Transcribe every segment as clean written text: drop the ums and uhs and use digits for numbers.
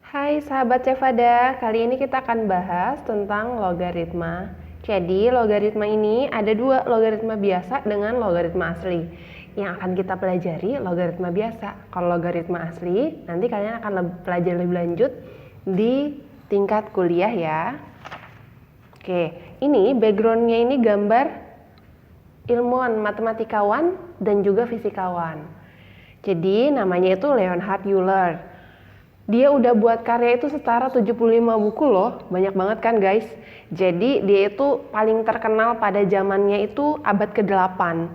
Hai sahabat Cevada, kali ini kita akan bahas tentang logaritma. Jadi logaritma ini ada dua, logaritma biasa dengan logaritma asli. Yang akan kita pelajari logaritma biasa. Kalau logaritma asli, nanti kalian akan pelajari lebih lanjut di tingkat kuliah ya. Oke, ini backgroundnya ini gambar ilmuwan, matematikawan, dan juga fisikawan. Jadi namanya itu Leonhard Euler. Dia udah buat karya itu setara 75 buku loh, banyak banget kan guys. Jadi dia itu paling terkenal pada zamannya itu abad ke-8.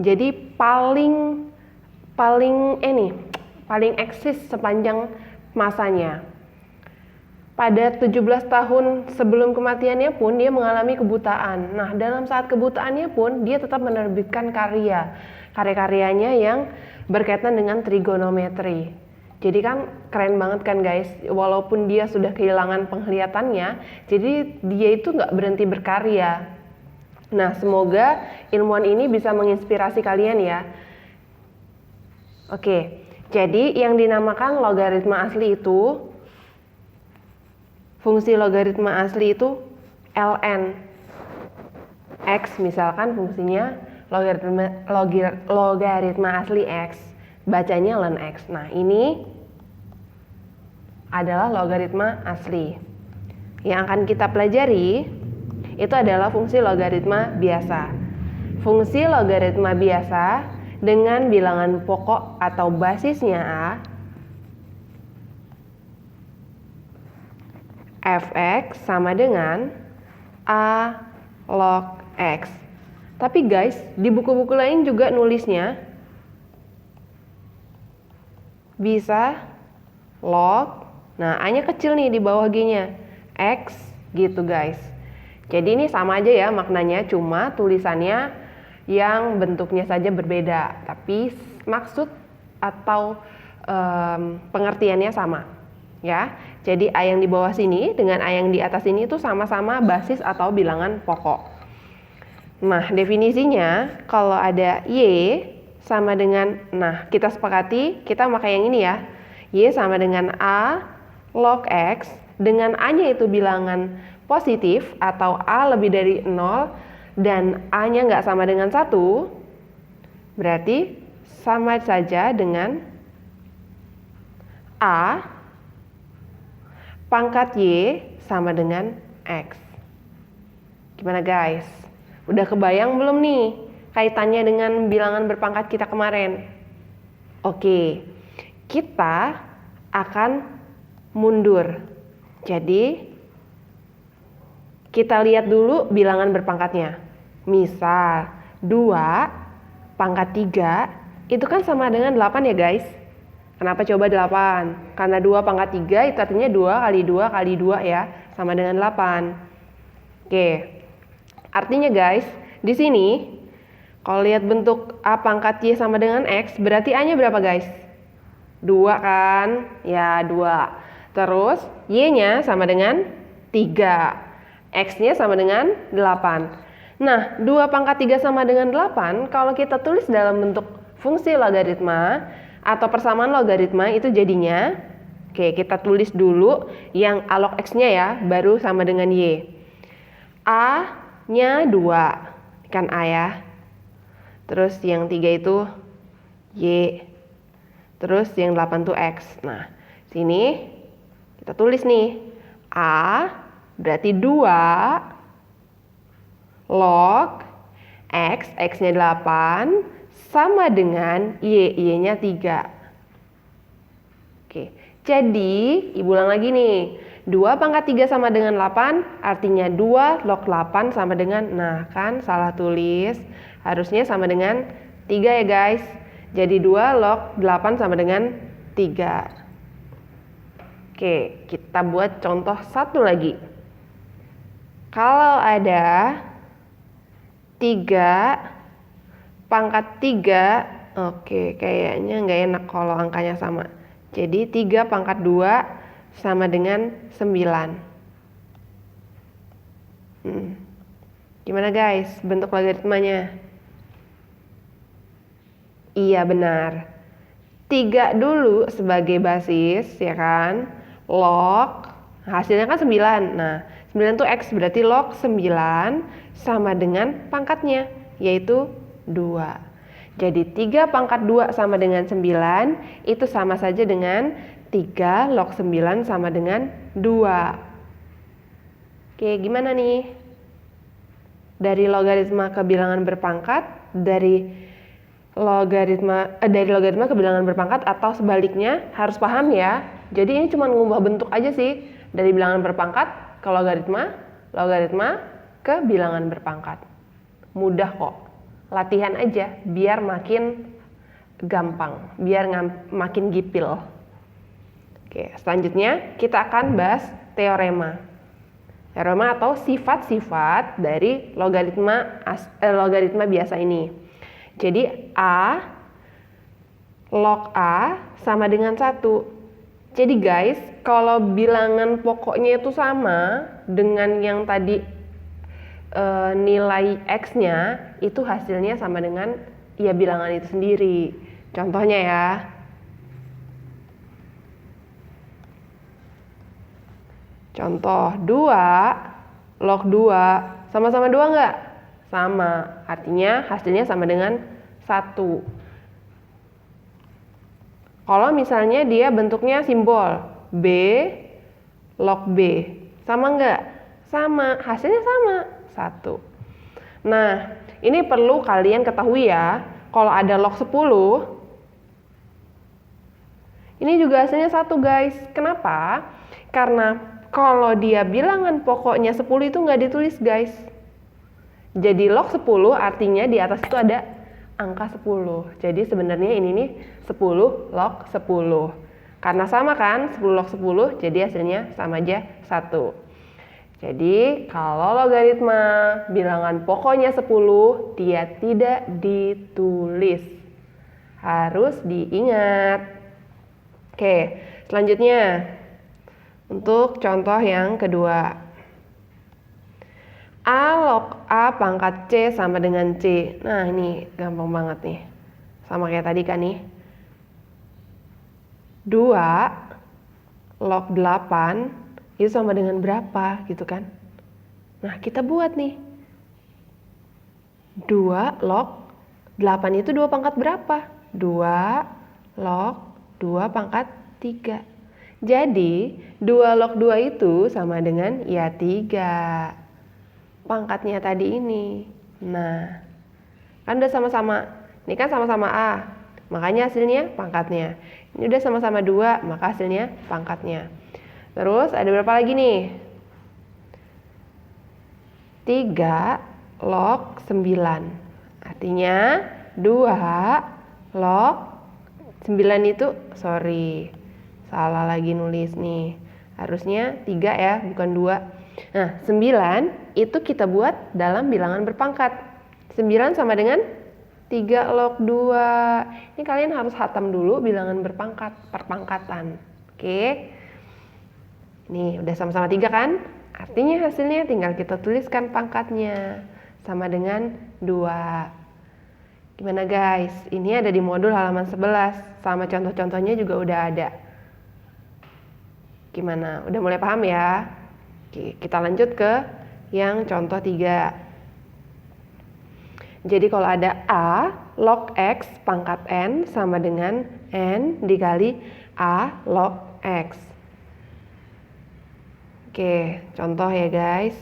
Jadi paling eksis sepanjang masanya. Pada 17 tahun sebelum kematiannya pun dia mengalami kebutaan. Nah, dalam saat kebutaannya pun dia tetap menerbitkan karya-karyanya yang berkaitan dengan trigonometri. Jadi kan keren banget kan guys, walaupun dia sudah kehilangan penglihatannya, jadi dia itu nggak berhenti berkarya. Nah, semoga ilmuwan ini bisa menginspirasi kalian ya. Oke, jadi yang dinamakan logaritma asli itu, fungsi logaritma asli itu ln x, misalkan fungsinya logaritma asli x, bacanya ln x. Nah, ini adalah logaritma asli. Yang akan kita pelajari itu adalah fungsi logaritma biasa. Fungsi logaritma biasa dengan bilangan pokok atau basisnya a, fx sama dengan a log x. Tapi guys, di buku-buku lain juga nulisnya bisa log. Nah, A-nya kecil nih di bawah G-nya. X gitu guys. Jadi ini sama aja ya maknanya, cuma tulisannya yang bentuknya saja berbeda. Tapi maksud atau pengertiannya sama. Ya, jadi A yang di bawah sini dengan A yang di atas ini itu sama-sama basis atau bilangan pokok. Nah, definisinya kalau ada Y sama dengan, nah kita sepakati kita pakai yang ini ya. Y sama dengan A log X, dengan A-nya itu bilangan positif atau A lebih dari 0 dan A-nya nggak sama dengan 1, berarti sama saja dengan A pangkat Y sama dengan X. Gimana guys? Udah kebayang belum nih kaitannya dengan bilangan berpangkat kita kemarin? Oke, kita akan mundur. Jadi kita lihat dulu bilangan berpangkatnya. Misal 2 pangkat 3 itu kan sama dengan 8 ya guys. Kenapa coba 8? Karena 2 pangkat 3 itu artinya 2 kali 2 kali 2 ya, sama dengan 8. Oke. Artinya guys, di sini kalau lihat bentuk A pangkat Y sama dengan X, berarti A-nya berapa guys? 2 kan? Ya, 2. Terus Y-nya sama dengan 3. X-nya sama dengan 8. Nah, 2 pangkat 3 sama dengan 8, kalau kita tulis dalam bentuk fungsi logaritma atau persamaan logaritma itu jadinya, oke kita tulis dulu yang A log X-nya ya, baru sama dengan Y. A-nya 2, kan A ya. Terus yang 3 itu Y. Terus yang 8 itu X. Nah, sini kita tulis nih, A berarti 2 log X, X-nya 8, sama dengan Y, Y-nya 3. Oke, jadi Ibu ulang lagi nih, 2 pangkat 3 sama dengan 8, artinya 2 log 8 sama dengan, nah kan salah tulis, harusnya sama dengan 3 ya guys. Jadi 2 log 8 sama dengan 3. Oke, kita buat contoh satu lagi. Kalau ada 3 pangkat 3, oke kayaknya nggak enak kalau angkanya sama. Jadi 3 pangkat 2 sama dengan 9. Gimana guys bentuk logaritmanya? Iya benar. 3 dulu sebagai basis ya kan. log, hasilnya kan 9. Nah, 9 itu X, berarti log 9 sama dengan pangkatnya, yaitu 2. Jadi 3 pangkat 2 sama dengan 9, itu sama saja dengan 3 log 9 sama dengan 2. Oke, gimana nih? Dari logaritma ke bilangan berpangkat, dari logaritma ke bilangan berpangkat atau sebaliknya, harus paham ya. Jadi ini cuma ngubah bentuk aja sih, dari bilangan berpangkat ke logaritma ke bilangan berpangkat. Mudah kok. Latihan aja biar makin gampang, biar makin gipil. Oke, selanjutnya kita akan bahas teorema. Teorema atau sifat-sifat dari logaritma biasa ini. Jadi log A sama dengan 1. Jadi guys, kalau bilangan pokoknya itu sama dengan yang tadi nilai X-nya, itu hasilnya sama dengan ya bilangan itu sendiri. Contohnya ya. Contoh 2 log 2 sama-sama 2 enggak? Sama, artinya hasilnya sama dengan 1. Kalau misalnya dia bentuknya simbol B log B, sama enggak? Sama, hasilnya sama, 1. Nah, ini perlu kalian ketahui ya, kalau ada log 10, ini juga hasilnya 1 guys. Kenapa? Karena kalau dia bilangan pokoknya 10 itu nggak ditulis guys. Jadi log 10 artinya di atas itu ada angka 10. Jadi sebenarnya ini nih 10 log 10. Karena sama kan 10 log 10, jadi hasilnya sama aja 1. Jadi kalau logaritma bilangan pokoknya 10, dia tidak ditulis. Harus diingat. Oke, selanjutnya untuk contoh yang kedua. A log A pangkat C sama dengan C. Nah ini gampang banget nih. Sama kayak tadi kan nih. 2 log 8 itu sama dengan berapa gitu kan. Nah kita buat nih. 2 log 8 itu 2 pangkat berapa? 2 log 2 pangkat 3. Jadi 2 log 2 itu sama dengan ya 3. Pangkatnya tadi ini. Nah, kan udah sama-sama. Ini kan sama-sama A, makanya hasilnya pangkatnya. Ini udah sama-sama 2, maka hasilnya pangkatnya. Terus ada berapa lagi nih? 3 log 9. Artinya 2 log 9 itu, salah lagi nulis nih. Harusnya 3 ya, bukan 2. Nah, 9 itu kita buat dalam bilangan berpangkat. 9 sama dengan 3 log 2. Ini kalian harus hatam dulu bilangan berpangkat, perpangkatan. Oke. Nih, udah sama-sama 3 kan? Artinya hasilnya tinggal kita tuliskan pangkatnya. Sama dengan 2. Gimana guys? Ini ada di modul halaman 11. Sama contoh-contohnya juga udah ada. Gimana? Udah mulai paham ya? Oke, kita lanjut ke yang contoh 3. Jadi kalau ada A log X pangkat N sama dengan N dikali A log X. Oke, contoh ya guys.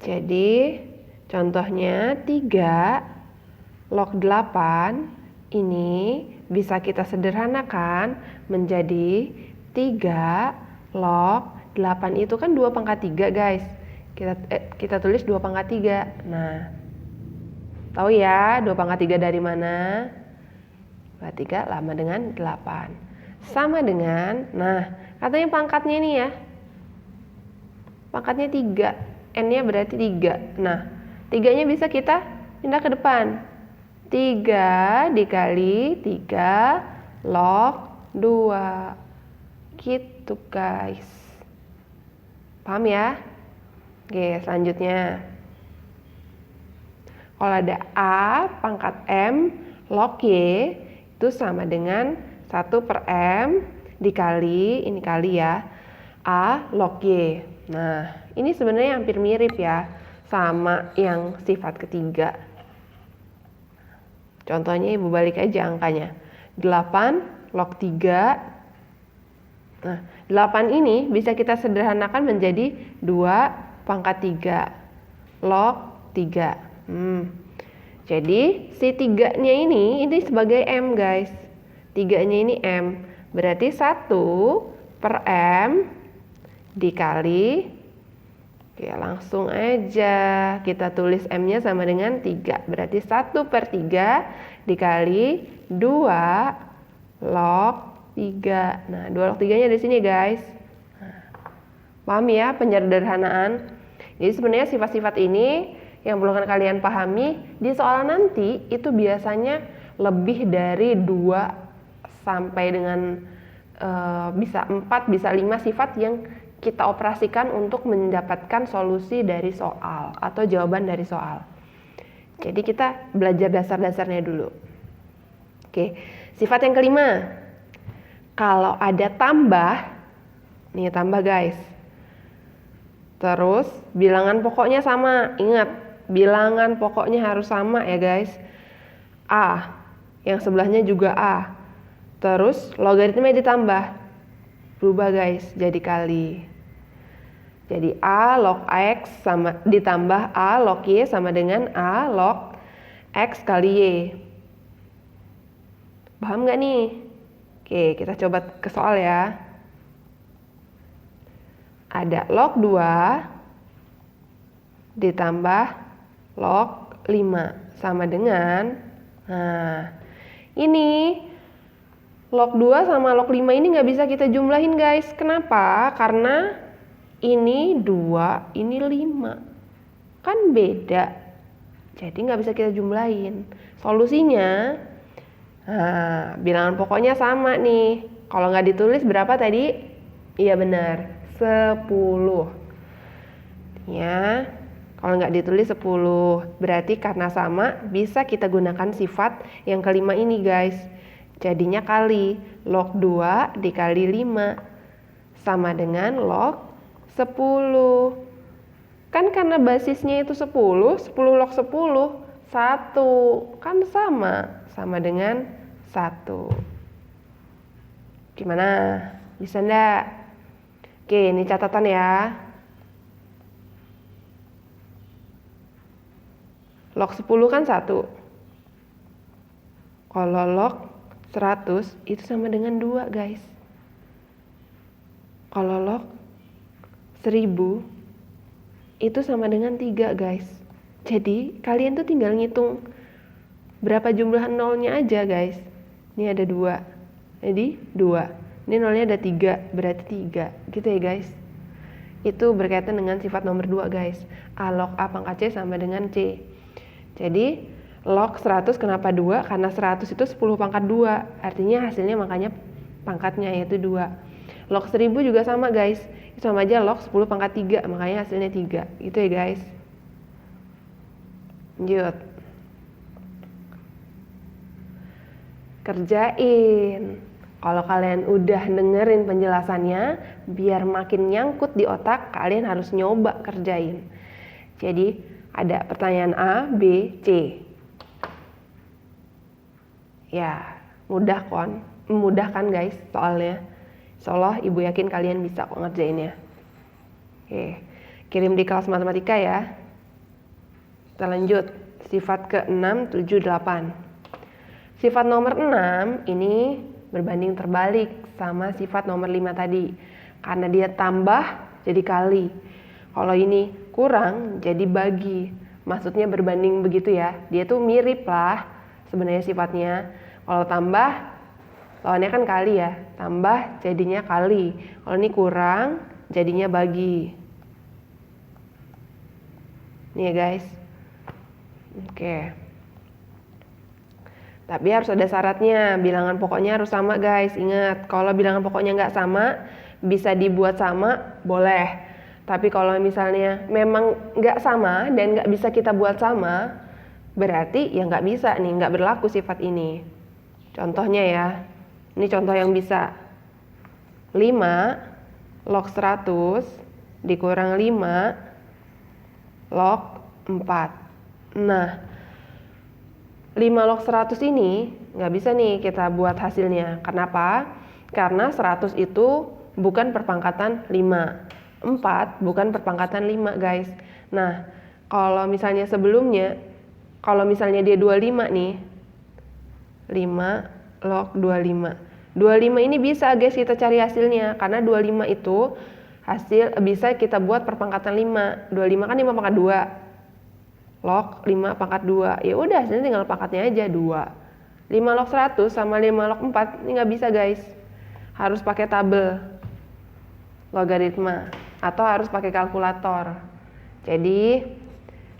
Jadi contohnya 3 log 8 ini bisa kita sederhanakan menjadi 3 log 8 itu kan 2 pangkat 3 guys. Kita tulis 2 pangkat 3. Nah, tahu ya 2 pangkat 3 dari mana? 3 sama dengan 8. Sama dengan, nah katanya pangkatnya ini ya. Pangkatnya 3. N-nya berarti 3. Nah, 3-nya bisa kita pindah ke depan. 3 dikali 3 log 2. Gitu guys. Paham ya? Oke, selanjutnya. Kalau ada A pangkat M log Y itu sama dengan 1 per M dikali, ini kali ya, A log Y. Nah, ini sebenarnya hampir mirip ya, sama yang sifat ketiga. Contohnya ibu balik aja angkanya. 8 log 3. Nah, 8 ini bisa kita sederhanakan menjadi 2 pangkat 3 log 3. Jadi si 3-nya ini sebagai M guys. 3-nya ini M. Berarti 1 per M dikali, oke langsung aja kita tulis M-nya sama dengan 3. Berarti 1 per 3 dikali 2 log 3. Nah, 2 log 3-nya di sini guys. Paham ya penyederhanaan? Jadi sebenarnya sifat-sifat ini yang perlu kalian pahami di soal nanti itu biasanya lebih dari 2 sampai dengan bisa 4, bisa 5 sifat yang kita operasikan untuk mendapatkan solusi dari soal atau jawaban dari soal. Jadi kita belajar dasar-dasarnya dulu. Oke, sifat yang kelima. Kalau ada tambah, nih tambah guys. Terus bilangan pokoknya sama, ingat bilangan pokoknya harus sama ya guys. A, yang sebelahnya juga A. Terus logaritma ditambah, berubah guys jadi kali. Jadi A log X sama ditambah A log Y sama dengan A log X kali Y. Paham nggak nih? Oke, kita coba ke soal ya. Ada log 2 ditambah log 5 sama dengan, nah ini log 2 sama log 5 ini nggak bisa kita jumlahin guys. Kenapa? Karena ini 2, ini 5. Kan beda. Jadi nggak bisa kita jumlahin. Solusinya, nah bilangan pokoknya sama nih. Kalau nggak ditulis berapa tadi? Iya benar, 10. Ya, kalau nggak ditulis 10. Berarti karena sama, bisa kita gunakan sifat yang kelima ini guys. Jadinya kali, log 2 dikali 5 sama dengan log 10. Kan karena basisnya itu 10 log 10, 1. Kan sama dengan 1. Gimana? Bisa enggak? Oke, ini catatan ya. Log 10 kan 1. Kalau log 100 itu sama dengan 2 guys. Kalau log 1000 itu sama dengan 3 guys. Jadi kalian tuh tinggal ngitung berapa jumlah nolnya aja guys. Ini ada 2, jadi 2. Ini nolnya ada 3, berarti 3 gitu ya guys. Itu berkaitan dengan sifat nomor 2 guys. A log A pangkat C sama dengan C. Jadi log 100 kenapa 2? Karena 100 itu 10 pangkat 2. Artinya hasilnya makanya pangkatnya yaitu 2. Log 1000 juga sama guys. Itu sama aja log 10 pangkat 3. Makanya hasilnya 3. Gitu ya guys. Lanjut. Kerjain. Kalau kalian udah dengerin penjelasannya, biar makin nyangkut di otak, kalian harus nyoba kerjain. Jadi ada pertanyaan A, B, C. Ya, mudah kan guys soalnya. Insyaallah ibu yakin kalian bisa kok ngerjainnya. Oke, kirim di kelas matematika ya. Kita lanjut, sifat ke-6, 7, 8. Sifat nomor 6 ini berbanding terbalik sama sifat nomor 5 tadi. Karena dia tambah jadi kali. Kalau ini kurang jadi bagi. Maksudnya berbanding begitu ya. Dia tuh mirip lah sebenarnya sifatnya. Kalau tambah lawannya kan kali ya. Tambah jadinya kali. Kalau ini kurang jadinya bagi. Nih ya guys. Oke. Tapi harus ada syaratnya, bilangan pokoknya harus sama guys. Ingat, kalau bilangan pokoknya nggak sama, bisa dibuat sama, boleh. Tapi kalau misalnya memang nggak sama dan nggak bisa kita buat sama, berarti ya nggak bisa nih, nggak berlaku sifat ini. Contohnya ya, Ini contoh yang bisa. 5 log 100 dikurang 5 log 4. Nah, 5 log 100 ini nggak bisa nih kita buat hasilnya. Kenapa? Karena 100 itu bukan perpangkatan 5. 4 bukan perpangkatan 5, guys. Nah, kalau misalnya sebelumnya, kalau misalnya dia 25 nih, 5 log 25. 25 ini bisa guys kita cari hasilnya, karena 25 itu hasil bisa kita buat perpangkatan 5. 25 kan 5 pangkat 2. Log 5 pangkat 2. Ya udah, hasilnya tinggal pangkatnya aja 2. 5 log 100 sama 5 log 4 ini nggak bisa guys. Harus pakai tabel logaritma atau harus pakai kalkulator. Jadi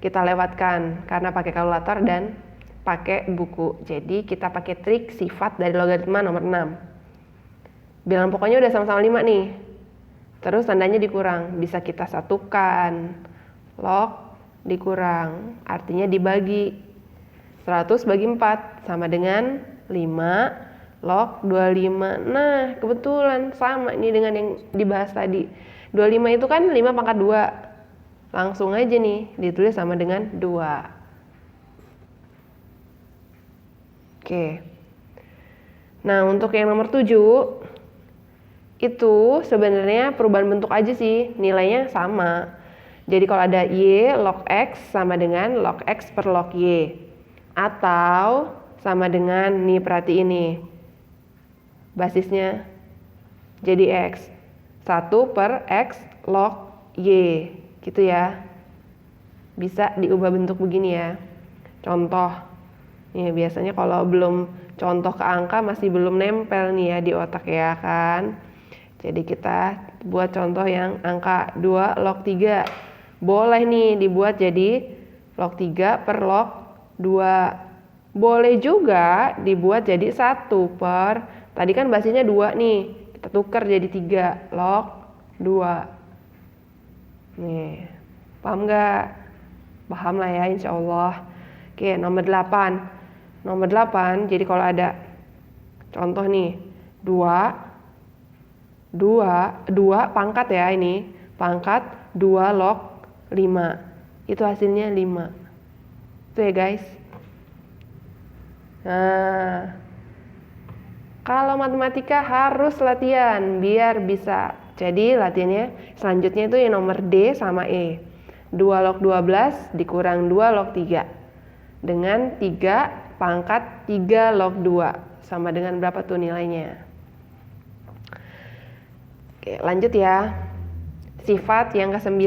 kita lewatkan karena pakai kalkulator dan pakai buku. Jadi kita pakai trik sifat dari logaritma nomor 6. Bilangan pokoknya udah sama-sama 5 nih. Terus tandanya dikurang, bisa kita satukan. Log dikurang, artinya dibagi. 100 bagi 4 sama dengan 5 log 25. Nah, kebetulan sama ini dengan yang dibahas tadi. 25 itu kan 5 pangkat 2. Langsung aja nih ditulis sama dengan 2. Oke. Nah, untuk yang nomor 7 itu sebenarnya perubahan bentuk aja sih, nilainya sama. Jadi kalau ada Y log X sama dengan log X per log Y. Atau sama dengan, nih perhati ini, basisnya jadi X. 1 per X log Y. Gitu ya. Bisa diubah bentuk begini ya. Contoh. Nih biasanya kalau belum contoh ke angka masih belum nempel nih ya di otak ya kan. Jadi kita buat contoh yang angka 2 log 3. Boleh nih dibuat jadi log 3 per log 2. Boleh juga dibuat jadi 1 per, tadi kan basisnya 2 nih, kita tukar jadi 3 log 2. Nih, paham nggak? Paham lah ya insya Allah. Oke, nomor 8. Nomor 8, jadi kalau ada contoh nih 2 pangkat ya ini, pangkat 2 log 5. Itu hasilnya 5. Itu ya guys. Nah, kalau matematika harus latihan biar bisa. Jadi latihannya selanjutnya itu yang nomor D sama E. 2 log 12 dikurang 2 log 3. Dengan 3 pangkat 3 log 2. Sama dengan berapa tuh nilainya? Oke, lanjut ya. Sifat yang ke-9.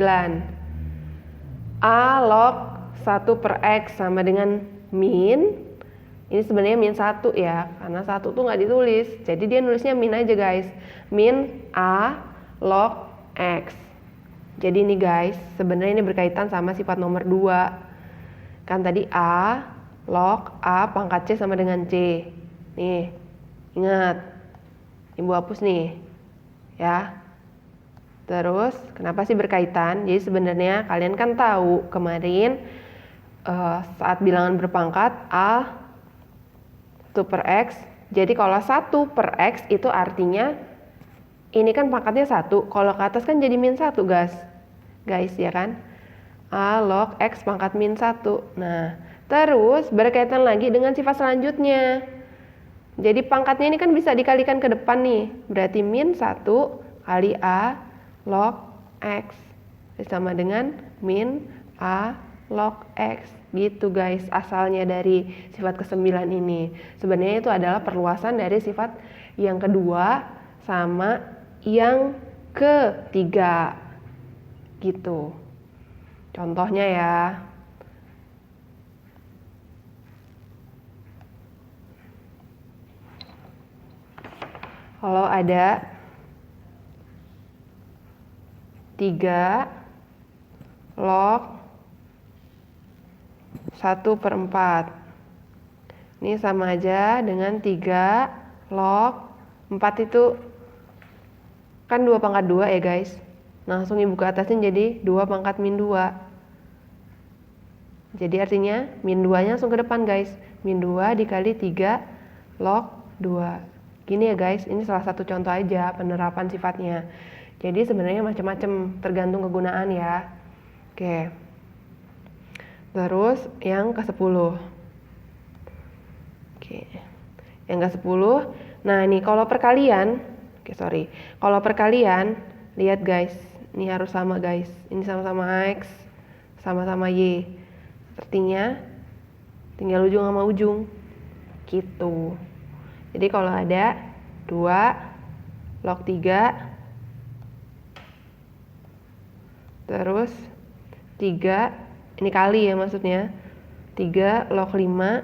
A log 1 per X sama dengan min. Ini sebenarnya min 1 ya, karena 1 tuh nggak ditulis. Jadi dia nulisnya min aja guys. Min A log X. Jadi ini guys, sebenarnya ini berkaitan sama sifat nomor 2. Kan tadi A log A pangkat C sama dengan C. Nih, ingat. Ibu hapus nih. Ya. Terus kenapa sih berkaitan? Jadi sebenarnya kalian kan tahu kemarin saat bilangan berpangkat A 1 per X. Jadi kalau 1 per X itu artinya ini kan pangkatnya 1. Kalau ke atas kan jadi min 1 guys. Guys ya kan? A log X pangkat min 1. Nah, terus berkaitan lagi dengan sifat selanjutnya. Jadi pangkatnya ini kan bisa dikalikan ke depan nih. Berarti min 1 kali A log X sama dengan min A log X. Gitu guys, asalnya dari sifat ke-9 ini. Sebenarnya itu adalah perluasan dari sifat yang kedua sama yang ketiga. Gitu. Contohnya ya. Kalau ada 3 log 1 per 4. Ini sama aja dengan 3 log 4 itu kan 2 pangkat 2 ya guys. Langsung ibu ke atasin jadi 2 pangkat min 2. Jadi artinya min 2 nya langsung ke depan guys. Min 2 dikali 3 log 2. Gini ya guys, ini salah satu contoh aja penerapan sifatnya. Jadi sebenarnya macam-macam, tergantung kegunaan ya. Oke. Terus yang ke-10. Oke. Yang ke-10. Nah, nih kalau perkalian, kalau perkalian, lihat guys, ini harus sama guys. Ini sama-sama X, sama-sama Y. Artinya tinggal ujung sama ujung. Gitu. Jadi kalau ada 2 log 3 terus 3, ini kali ya maksudnya, 3 log 5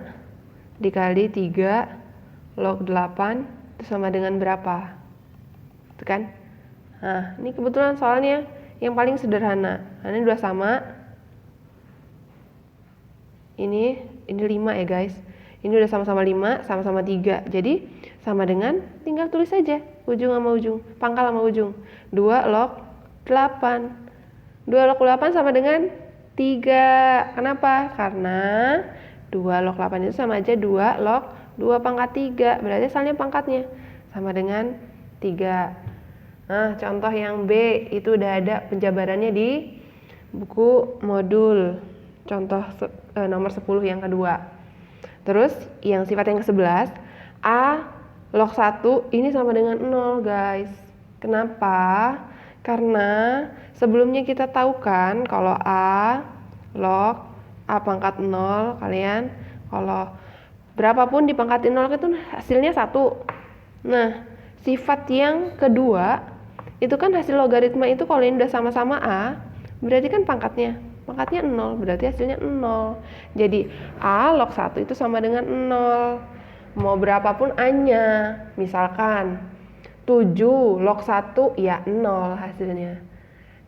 dikali 3 log 8 itu sama dengan berapa? Itu kan? Nah, ini kebetulan soalnya yang paling sederhana. Nah, ini udah sama. Ini 5 ya guys. Ini udah sama-sama 5, sama-sama 3. Jadi sama dengan, tinggal tulis saja ujung sama ujung, pangkal sama ujung. 2 log 8. 2 log 8 sama dengan 3. Kenapa? Karena 2 log 8 itu sama aja 2 log 2 pangkat 3. Berarti asalnya pangkatnya sama dengan 3. Nah, contoh yang B itu udah ada penjabarannya di buku modul contoh nomor 10 yang kedua. Terus yang sifat yang ke-11, A log 1 ini sama dengan 0 guys. Kenapa? Karena sebelumnya kita tahu kan kalau A log A pangkat 0, kalian kalau berapapun dipangkatin 0 itu hasilnya 1. Nah, sifat yang kedua itu kan hasil logaritma itu kalau ini udah sama-sama A, berarti kan pangkatnya 0, berarti hasilnya 0. Jadi A log 1 itu sama dengan 0. Mau berapapun A-nya. Misalkan 7 log 1 ya 0 hasilnya.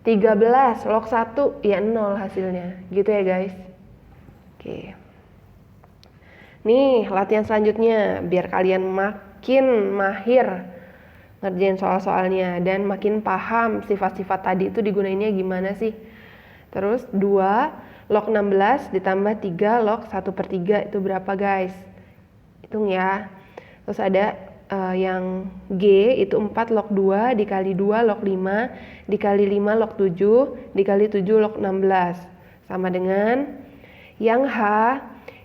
13 log 1 ya 0 hasilnya. Gitu ya guys. Oke. Nih latihan selanjutnya biar kalian makin mahir ngerjain soal-soalnya dan makin paham sifat-sifat tadi itu digunainnya gimana sih. Terus 2 log 16 ditambah 3 log 1/3 itu berapa guys? Hitung ya. Terus ada yang G itu 4 log 2 dikali 2 log 5 dikali 5 log 7 dikali 7 log 16 sama dengan yang H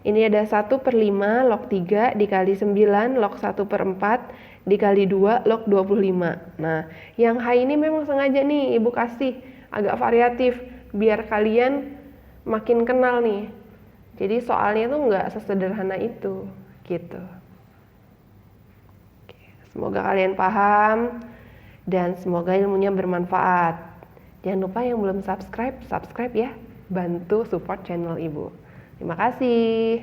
ini ada 1/5 log 3 dikali 9 log 1/4 dikali 2 log 25. Nah yang H ini memang sengaja nih ibu kasih agak variatif biar kalian makin kenal nih. Jadi soalnya tuh nggak sesederhana itu gitu. Semoga kalian paham dan semoga ilmunya bermanfaat. Jangan lupa yang belum subscribe ya. Bantu support channel Ibu. Terima kasih.